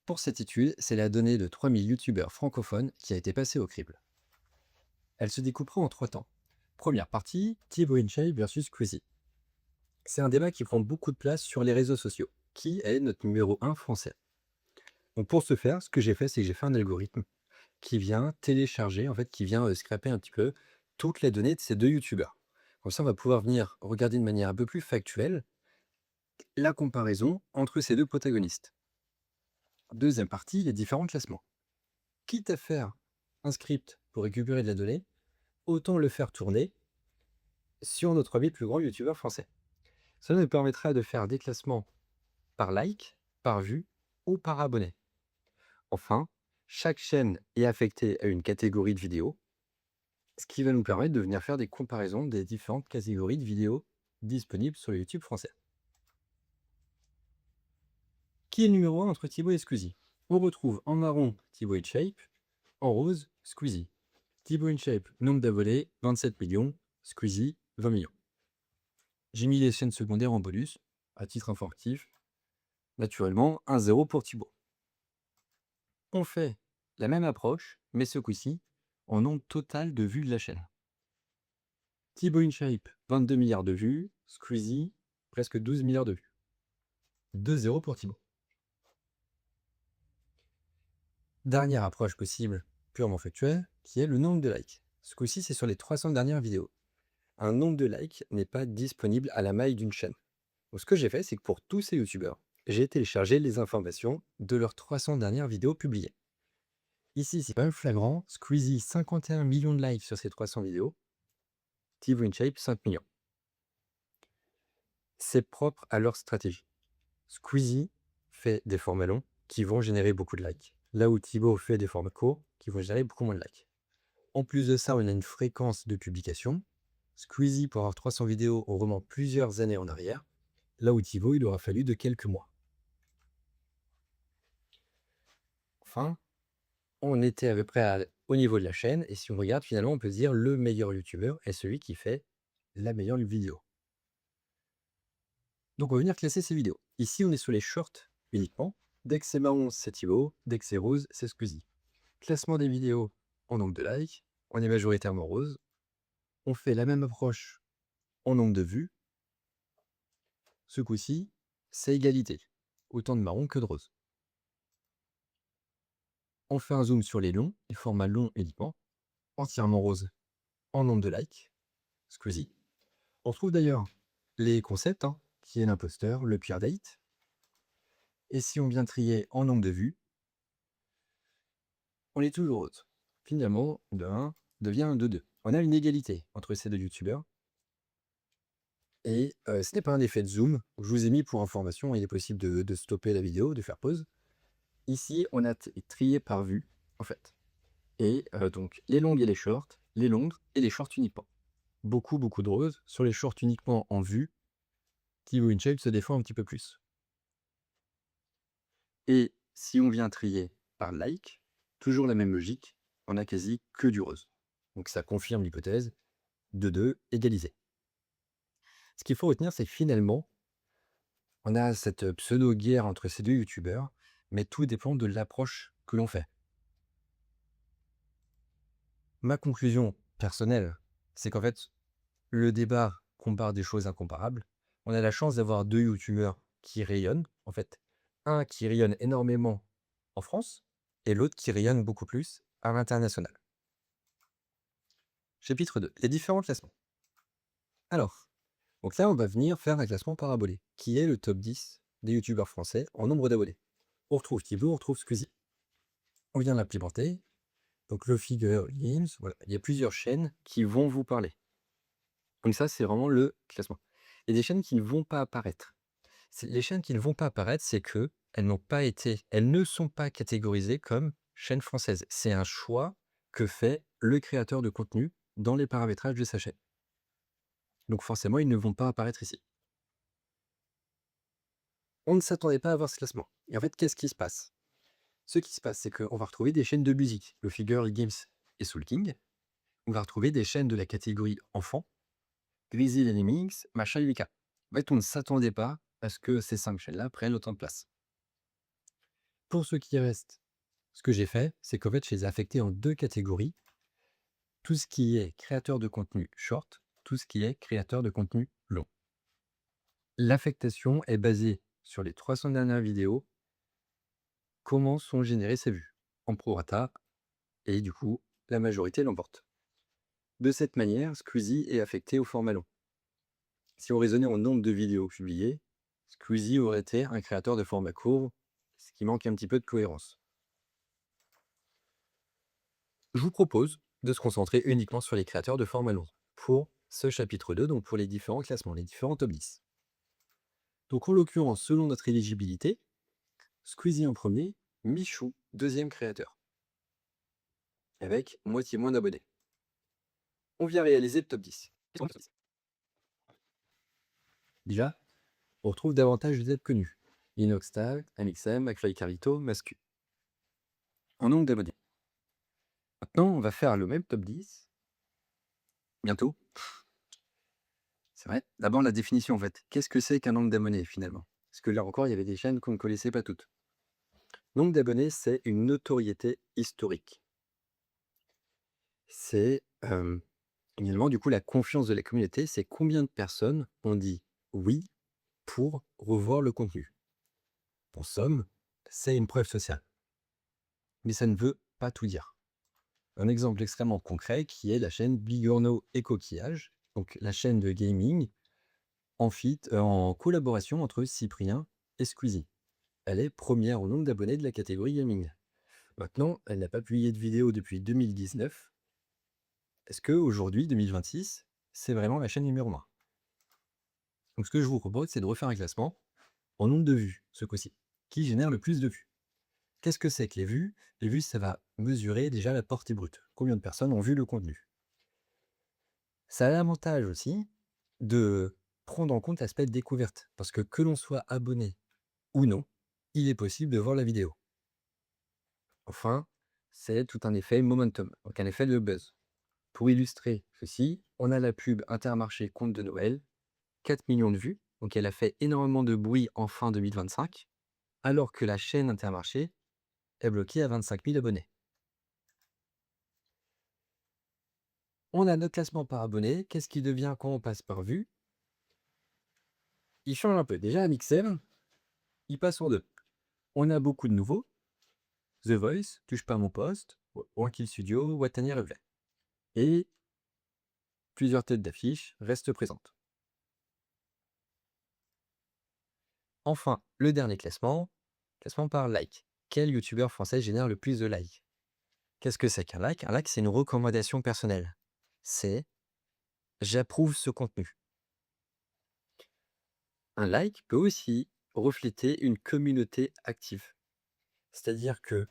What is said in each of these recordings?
Pour cette étude, c'est la donnée de 3000 youtubeurs francophones qui a été passée au crible. Elle se découpera en 3 temps. Première partie, Thibaut InShape versus Squeezie. C'est un débat qui prend beaucoup de place sur les réseaux sociaux. Qui est notre numéro 1 français? Donc pour ce faire, ce que j'ai fait, c'est que j'ai fait un algorithme qui vient télécharger, en fait, qui vient scraper un petit peu toutes les données de ces deux youtubeurs. Comme ça, on va pouvoir venir regarder de manière un peu plus factuelle la comparaison entre ces deux protagonistes. Deuxième partie, les différents classements. Quitte à faire un script pour récupérer de la donnée, autant le faire tourner sur nos 3000 plus grands youtubeurs français. Cela nous permettra de faire des classements par like, par vue ou par abonné. Enfin, chaque chaîne est affectée à une catégorie de vidéos, ce qui va nous permettre de venir faire des comparaisons des différentes catégories de vidéos disponibles sur le YouTube français. Qui est le numéro 1 entre Thibaut et Squeezie? On retrouve en marron Thibaut InShape, en rose Squeezie. Thibaut InShape, nombre d'abonnés, 27 millions, Squeezie, 20 millions. J'ai mis les chaînes secondaires en bonus, à titre informatif. Naturellement, 1-0 pour Thibaut. On fait la même approche, mais ce coup-ci, en nombre total de vues de la chaîne. Thibaut InShape, 22 milliards de vues, Squeezie, presque 12 milliards de vues. 2-0 pour Thibaut. Dernière approche possible, purement factuelle, qui est le nombre de likes. Ce coup-ci, c'est sur les 300 dernières vidéos. Un nombre de likes n'est pas disponible à la maille d'une chaîne. Donc, ce que j'ai fait, c'est que pour tous ces youtubeurs, j'ai téléchargé les informations de leurs 300 dernières vidéos publiées. Ici, c'est pas un flagrant. Squeezie, 51 millions de likes sur ces 300 vidéos. Thibaut InShape, 5 millions. C'est propre à leur stratégie. Squeezie fait des formats longs qui vont générer beaucoup de likes. Là où Thibaut fait des formats courts qui vont générer beaucoup moins de likes. En plus de ça, on a une fréquence de publication. Squeezie, pour avoir 300 vidéos, on remonte plusieurs années en arrière. Là où Thibaut, il aura fallu de quelques mois. Enfin, on était à peu près au niveau de la chaîne, et si on regarde, finalement, on peut se dire le meilleur youtubeur est celui qui fait la meilleure vidéo. Donc on va venir classer ces vidéos. Ici, on est sur les shorts uniquement. Dès que c'est marron, c'est Thibaut. Dès que c'est rose, c'est Squeezie. Classement des vidéos en nombre de likes. On est majoritairement rose. On fait la même approche en nombre de vues. Ce coup-ci, c'est égalité. Autant de marron que de rose. On fait un zoom sur les longs, les formats longs uniquement. Entièrement rose en nombre de likes. Squeezie. On trouve d'ailleurs les concepts, qui est l'imposteur, le pure date. Et si on vient trier en nombre de vues, on est toujours rose. Finalement, de 1 devient de 2. On a une égalité entre ces deux youtubeurs. Et ce n'est pas un effet de zoom. Je vous ai mis pour information, il est possible de stopper la vidéo, de faire pause. Ici, on a trié par vue, en fait. Et donc, les longues et les shorts, les longues et les shorts uniquement. Beaucoup de rose. Sur les shorts uniquement en vue, Thibaut InShape se défend un petit peu plus. Et si on vient trier par like, toujours la même logique, on a quasi que du rose. Donc ça confirme l'hypothèse de 2 égalisé. Ce qu'il faut retenir, c'est que finalement, on a cette pseudo-guerre entre ces deux youtubeurs, mais tout dépend de l'approche que l'on fait. Ma conclusion personnelle, c'est qu'en fait, le débat compare des choses incomparables. On a la chance d'avoir deux youtubeurs qui rayonnent, en fait. Un qui rayonne énormément en France, et l'autre qui rayonne beaucoup plus à l'international. Chapitre 2, les différents classements. Alors, donc là, on va venir faire un classement par abonné, qui est le top 10 des youtubeurs français en nombre d'abonnés. On retrouve Thibaut, on retrouve Squeezie. On vient l'implémenter. Donc le Figure Games, voilà. Il y a plusieurs chaînes qui vont vous parler. Donc ça, c'est vraiment le classement. Il y a des chaînes qui ne vont pas apparaître. Les chaînes qui ne vont pas apparaître, c'est que elles ne sont pas catégorisées comme chaînes françaises. C'est un choix que fait le créateur de contenu dans les paramétrages de sa chaîne. Donc forcément, ils ne vont pas apparaître ici. On ne s'attendait pas à voir ce classement. Et en fait, qu'est-ce qui se passe? Ce qui se passe, c'est qu'on va retrouver des chaînes de musique, le Figure Games et Soul King. On va retrouver des chaînes de la catégorie enfant, Grizzly et Lemmings, machin Yuka. En fait, on ne s'attendait pas à ce que ces 5 chaînes-là prennent autant de place. Pour ceux qui restent, ce que j'ai fait, c'est qu'en fait, je les ai affectés en 2 catégories. Tout ce qui est créateur de contenu short, tout ce qui est créateur de contenu long. L'affectation est basée sur les 300 dernières vidéos, comment sont générées ces vues, en prorata, et du coup, la majorité l'emporte. De cette manière, Squeezie est affecté au format long. Si on raisonnait en nombre de vidéos publiées, Squeezie aurait été un créateur de format court, ce qui manque un petit peu de cohérence. Je vous propose de se concentrer uniquement sur les créateurs de format long pour ce chapitre 2, donc pour les différents classements, les différents top 10. Donc en l'occurrence, selon notre éligibilité, Squeezie en premier, Michou deuxième créateur, avec moitié moins d'abonnés. On vient réaliser le top 10. Déjà, on retrouve davantage de têtes connues. Inoxtag, Amixem, McFly Carlito, Mascu. En nombre d'abonnés. Maintenant, on va faire le même top 10. Bientôt. C'est vrai. D'abord, la définition, en fait. Qu'est-ce que c'est qu'un nombre d'abonnés, finalement? Parce que là encore, il y avait des chaînes qu'on ne connaissait pas toutes. Nombre d'abonnés, c'est une notoriété historique. C'est finalement, du coup, la confiance de la communauté, c'est combien de personnes ont dit oui pour revoir le contenu. En somme, c'est une preuve sociale. Mais ça ne veut pas tout dire. Un exemple extrêmement concret qui est la chaîne Bigorneau et Coquillage, donc la chaîne de gaming en collaboration entre Cyprien et Squeezie. Elle est première au nombre d'abonnés de la catégorie gaming. Maintenant, elle n'a pas publié de vidéo depuis 2019. Est-ce qu'aujourd'hui, 2026, c'est vraiment la chaîne numéro 1? Donc ce que je vous propose, c'est de refaire un classement en nombre de vues, ce coup-ci, qui génère le plus de vues. Qu'est-ce que c'est que les vues? Les vues, ça va mesurer déjà la portée brute. Combien de personnes ont vu le contenu? Ça a l'avantage aussi de prendre en compte l'aspect découverte, parce que l'on soit abonné ou non, il est possible de voir la vidéo. Enfin, c'est tout un effet momentum, donc un effet de buzz. Pour illustrer ceci, on a la pub Intermarché Compte de Noël, 4 millions de vues, donc elle a fait énormément de bruit en fin 2025, alors que la chaîne Intermarché est bloquée à 25 000 abonnés. On a notre classement par abonné. Qu'est-ce qui devient quand on passe par vue? Il change un peu. Déjà, Mixem, il passe en deux. On a beaucoup de nouveaux. The Voice, Touche pas à mon poste, One Kill Studio, Watania Replay. Et plusieurs têtes d'affiche restent présentes. Enfin, le dernier classement par like. Quel youtubeur français génère le plus de likes? Qu'est-ce que c'est qu'un like? Un like, c'est une recommandation personnelle. C'est j'approuve ce contenu. Un like peut aussi refléter une communauté active. C'est-à-dire que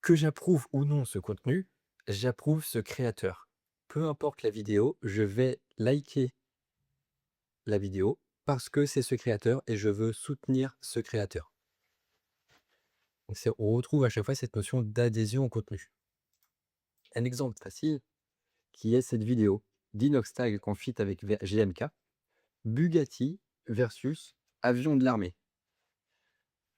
j'approuve ou non ce contenu, j'approuve ce créateur. Peu importe la vidéo, je vais liker la vidéo parce que c'est ce créateur et je veux soutenir ce créateur. Donc on retrouve à chaque fois cette notion d'adhésion au contenu. Un exemple facile qui est cette vidéo d'Inoxtag qu'on fit avec GMK, Bugatti versus avion de l'armée.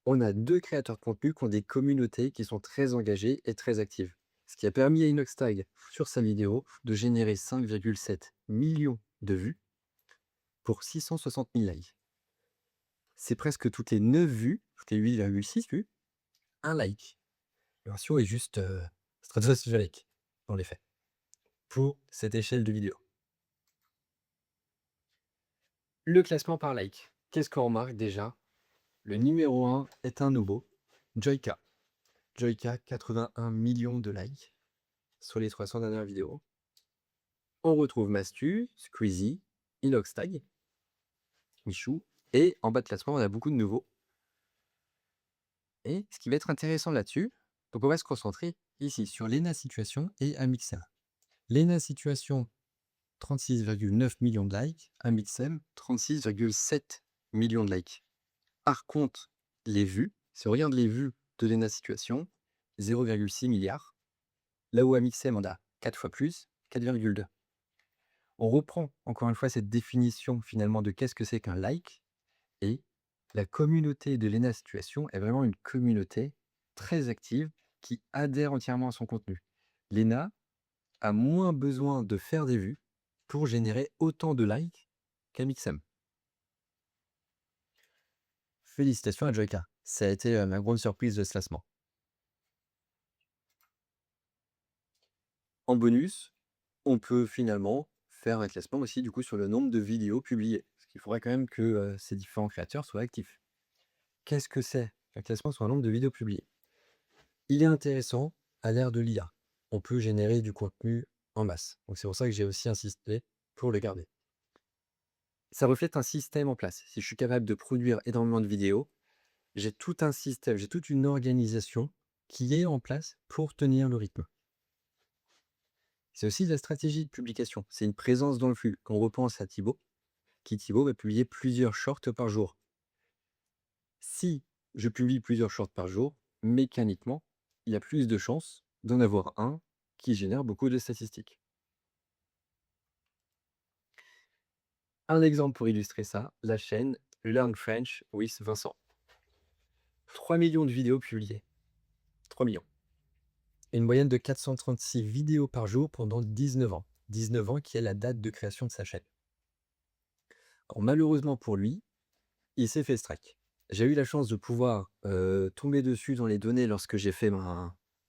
On a 2 créateurs de contenu qui ont des communautés qui sont très engagées et très actives. Ce qui a permis à Inoxtag, sur sa vidéo, de générer 5,7 millions de vues pour 660 000 likes. C'est presque toutes les 9 vues, toutes les 8,6 vues, un like. Le ratio est juste stratosphérique dans les faits, pour cette échelle de vidéo. Le classement par like. Qu'est-ce qu'on remarque déjà? Le numéro 1 est un nouveau, Joyka. Joyka, 81 millions de likes sur les 300 dernières vidéos. On retrouve Mastu, Squeezie, Inoxtag, Michou, et en bas de classement, on a beaucoup de nouveaux. Et ce qui va être intéressant là-dessus, donc on va se concentrer ici sur Lena Situation et Amixem. Lena Situation, 36,9 millions de likes, Amixem, 36,7 millions de likes. Par contre, les vues, si on regarde les vues de Lena Situation, 0,6 milliards, là où Amixem en a 4 fois plus, 4,2. On reprend encore une fois cette définition finalement de qu'est-ce que c'est qu'un like, et La communauté de Lena Situation est vraiment une communauté très active qui adhère entièrement à son contenu. Lena a moins besoin de faire des vues pour générer autant de likes qu'Amixem. Félicitations à Joyka. Ça a été ma grande surprise de ce classement. En bonus, on peut finalement faire un classement aussi du coup sur le nombre de vidéos publiées. Parce qu'il faudrait quand même que ces différents créateurs soient actifs. Qu'est-ce que c'est un classement sur un nombre de vidéos publiées? Il est intéressant à l'ère de l'IA. On peut générer du contenu en masse. Donc c'est pour ça que j'ai aussi insisté pour le garder. Ça reflète un système en place. Si je suis capable de produire énormément de vidéos, j'ai tout un système, j'ai toute une organisation qui est en place pour tenir le rythme. C'est aussi de la stratégie de publication. C'est une présence dans le flux. Quand on repense à Thibaut, Thibaut va publier plusieurs shorts par jour. Si je publie plusieurs shorts par jour, mécaniquement, il y a plus de chances d'en avoir un qui génère beaucoup de statistiques. Un exemple pour illustrer ça, la chaîne Learn French with Vincent. 3 millions de vidéos publiées. 3 millions. Et une moyenne de 436 vidéos par jour pendant 19 ans. 19 ans qui est la date de création de sa chaîne. Alors, malheureusement pour lui, il s'est fait strike. J'ai eu la chance de pouvoir tomber dessus dans les données lorsque j'ai fait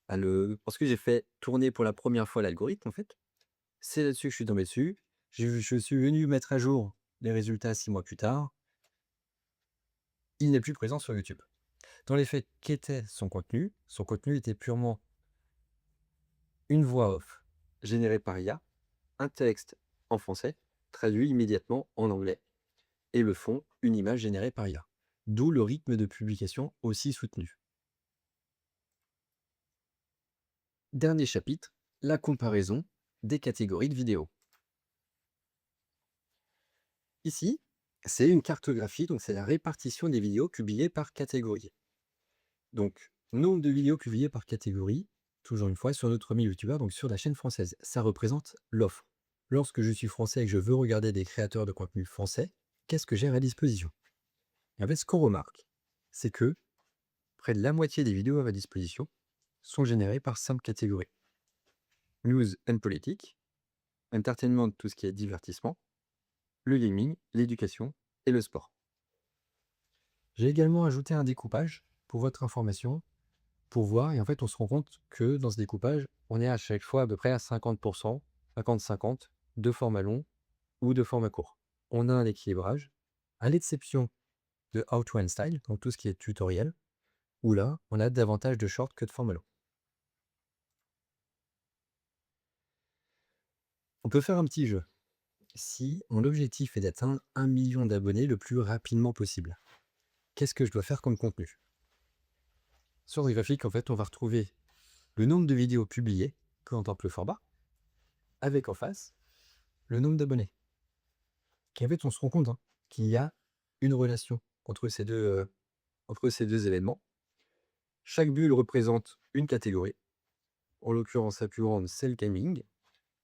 lorsque j'ai fait tourner pour la première fois l'algorithme en fait. C'est là-dessus que je suis tombé dessus. Je suis venu mettre à jour les résultats 6 mois plus tard. Il n'est plus présent sur YouTube. Dans les faits, qu'était son contenu? Son contenu était purement une voix off générée par IA, un texte en français, traduit immédiatement en anglais, et le fond, une image générée par IA. D'où le rythme de publication aussi soutenu. Dernier chapitre, la comparaison des catégories de vidéos. Ici, c'est une cartographie, donc c'est la répartition des vidéos publiées par catégorie. Donc, nombre de vidéos publiées par catégorie, toujours une fois, sur notre 1000 youtubeurs, donc sur la chaîne française. Ça représente l'offre. Lorsque je suis français et que je veux regarder des créateurs de contenu français, qu'est-ce que j'ai à disposition? Et en fait, ce qu'on remarque, c'est que près de la moitié des vidéos à ma disposition sont générées par 5 catégories. News and politique, entertainment, tout ce qui est divertissement, le gaming, l'éducation et le sport. J'ai également ajouté un découpage pour votre information, pour voir, et en fait on se rend compte que dans ce découpage, on est à chaque fois à peu près à 50%, 50-50 de format long ou de format court. On a un équilibrage, à l'exception de How to Style, donc tout ce qui est tutoriel, où là, on a davantage de shorts que de format long. On peut faire un petit jeu. Si mon objectif est d'atteindre 1 million d'abonnés le plus rapidement possible, qu'est-ce que je dois faire comme contenu? Sur le graphique, en fait, on va retrouver le nombre de vidéos publiées, que contemple le format, avec en face le nombre d'abonnés. Et en fait, on se rend compte qu'il y a une relation entre ces deux événements. Chaque bulle représente une catégorie. En l'occurrence, la plus grande, c'est le gaming.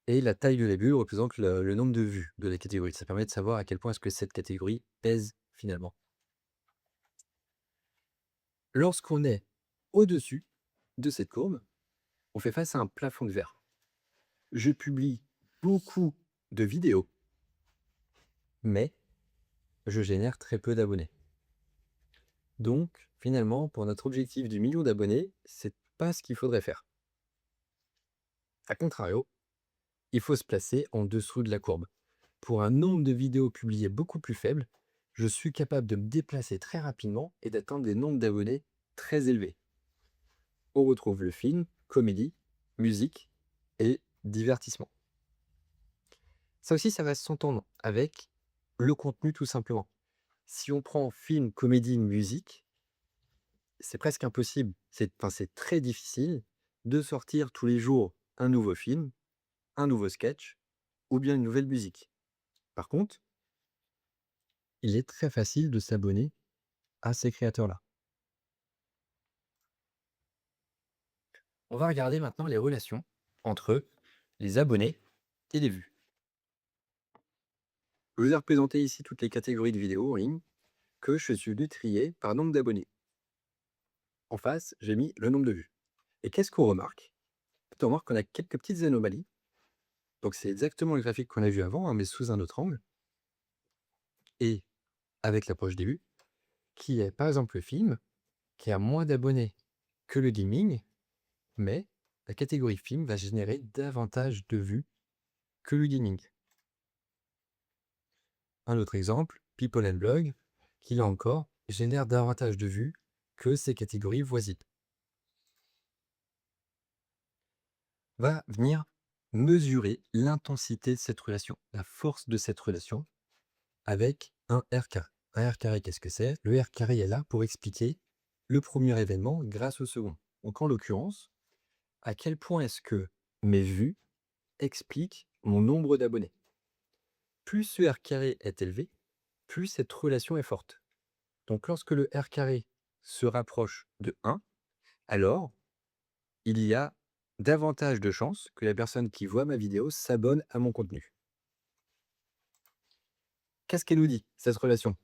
Et la taille de la bulle représente le nombre de vues de la catégorie. Ça permet de savoir à quel point est-ce que cette catégorie pèse finalement. Lorsqu'on est au-dessus de cette courbe, on fait face à un plafond de verre. Je publie beaucoup de vidéos, mais je génère très peu d'abonnés. Donc, finalement, pour notre objectif du million d'abonnés, c'est pas ce qu'il faudrait faire. A contrario, il faut se placer en dessous de la courbe. Pour un nombre de vidéos publiées beaucoup plus faible, je suis capable de me déplacer très rapidement et d'atteindre des nombres d'abonnés très élevés. On retrouve le film, comédie, musique et divertissement. Ça aussi, ça va s'entendre avec le contenu tout simplement. Si on prend film, comédie, musique, c'est presque impossible, c'est très difficile de sortir tous les jours un nouveau film, un nouveau sketch ou bien une nouvelle musique. Par contre, il est très facile de s'abonner à ces créateurs-là. On va regarder maintenant les relations entre les abonnés et les vues. Je vous ai représenté ici toutes les catégories de vidéos en ligne. que je suis venu trier par nombre d'abonnés. En face, j'ai mis le nombre de vues. Et qu'est-ce qu'on remarque? On remarque qu'on a quelques petites anomalies. Donc c'est exactement le graphique qu'on a vu avant, hein, mais sous un autre angle. Et avec l'approche des vues, qui est par exemple le film, qui a moins d'abonnés que le gaming, mais la catégorie film va générer davantage de vues que le gaming. Un autre exemple, People and Blog, qui là encore génère davantage de vues que ces catégories voisines. Va venir mesurer l'intensité de cette relation, la force de cette relation avec un R carré. Un R carré, qu'est-ce que c'est? Le R carré est là pour expliquer le premier événement grâce au second. Donc en l'occurrence, à quel point est-ce que mes vues expliquent mon nombre d'abonnés? Plus ce R carré est élevé, plus cette relation est forte. Donc lorsque le R carré se rapproche de 1, alors il y a davantage de chances que la personne qui voit ma vidéo s'abonne à mon contenu. Qu'est-ce qu'elle nous dit, cette relation?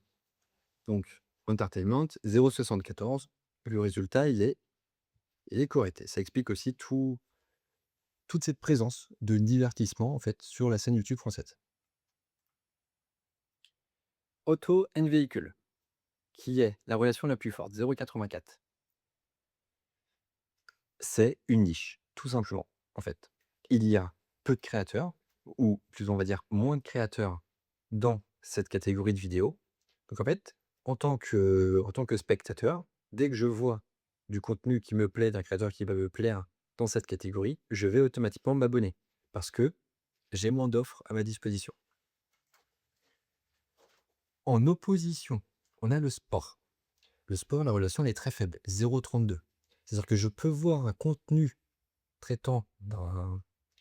Donc, entertainment, 0,74, le résultat, il est correct. Et ça explique aussi toute cette présence de divertissement, en fait, sur la scène YouTube française. Auto and véhicule, qui est la relation la plus forte, 0,84. C'est une niche, tout simplement, en fait. Il y a peu de créateurs, ou plus on va dire moins de créateurs dans cette catégorie de vidéos. Donc en fait, en tant que spectateur, dès que je vois du contenu qui me plaît, d'un créateur qui va me plaire dans cette catégorie, je vais automatiquement m'abonner parce que j'ai moins d'offres à ma disposition. En opposition, on a le sport. Le sport, la relation elle est très faible, 0,32. C'est-à-dire que je peux voir un contenu traitant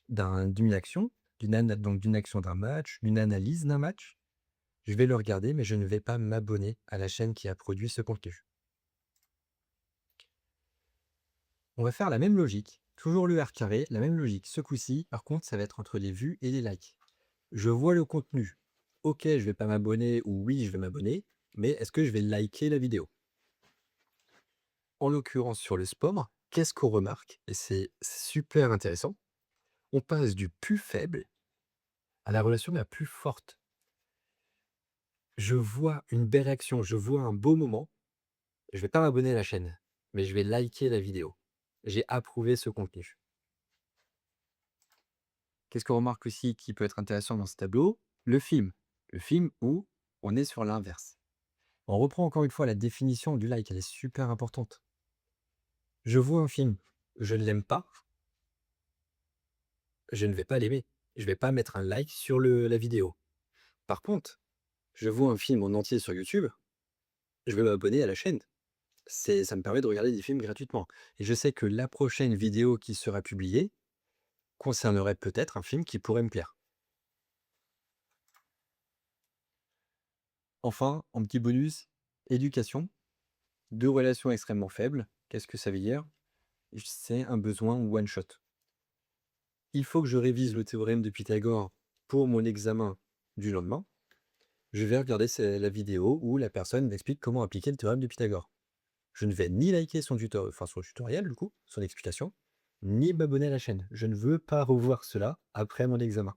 d'une action, donc d'une action d'un match, d'une analyse d'un match. Je vais le regarder, mais je ne vais pas m'abonner à la chaîne qui a produit ce contenu. On va faire la même logique, toujours le R carré, la même logique. Ce coup-ci, par contre, ça va être entre les vues et les likes. Je vois le contenu. Ok, je vais pas m'abonner, ou oui, je vais m'abonner, mais est-ce que je vais liker la vidéo? En l'occurrence, sur le sport, qu'est-ce qu'on remarque? Et c'est super intéressant. On passe du plus faible à la relation la plus forte. Je vois une belle réaction, je vois un beau moment, je vais pas m'abonner à la chaîne, mais je vais liker la vidéo. J'ai approuvé ce contenu. Qu'est-ce qu'on remarque aussi qui peut être intéressant dans ce tableau? Le film. Le film où on est sur l'inverse. On reprend encore une fois la définition du like, elle est super importante. Je vois un film, je ne l'aime pas, je ne vais pas l'aimer. Je ne vais pas mettre un like sur la vidéo. Par contre, je vois un film en entier sur YouTube, je vais m'abonner à la chaîne. Ça me permet de regarder des films gratuitement. Et je sais que la prochaine vidéo qui sera publiée concernerait peut-être un film qui pourrait me plaire. Enfin, en petit bonus, éducation. 2 relations extrêmement faibles. Qu'est-ce que ça veut dire? C'est un besoin one shot. Il faut que je révise le théorème de Pythagore pour mon examen du lendemain. Je vais regarder la vidéo où la personne m'explique comment appliquer le théorème de Pythagore. Je ne vais ni liker son tutoriel, du coup, son explication, ni m'abonner à la chaîne. Je ne veux pas revoir cela après mon examen.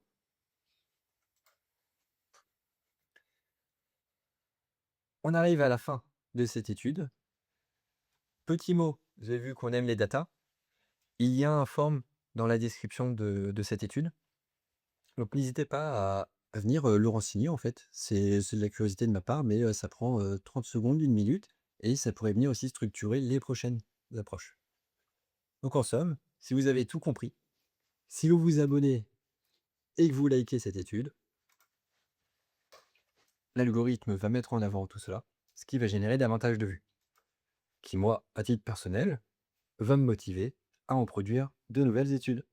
On arrive à la fin de cette étude. Petit mot, vous avez vu qu'on aime les datas. Il y a un form dans la description de cette étude. Donc n'hésitez pas à venir le renseigner en fait. C'est de la curiosité de ma part, mais ça prend 30 secondes, 1 minute, et ça pourrait venir aussi structurer les prochaines approches. Donc en somme, si vous avez tout compris, si vous vous abonnez et que vous likez cette étude, l'algorithme va mettre en avant tout cela, ce qui va générer davantage de vues, qui moi, à titre personnel, va me motiver à en produire de nouvelles études.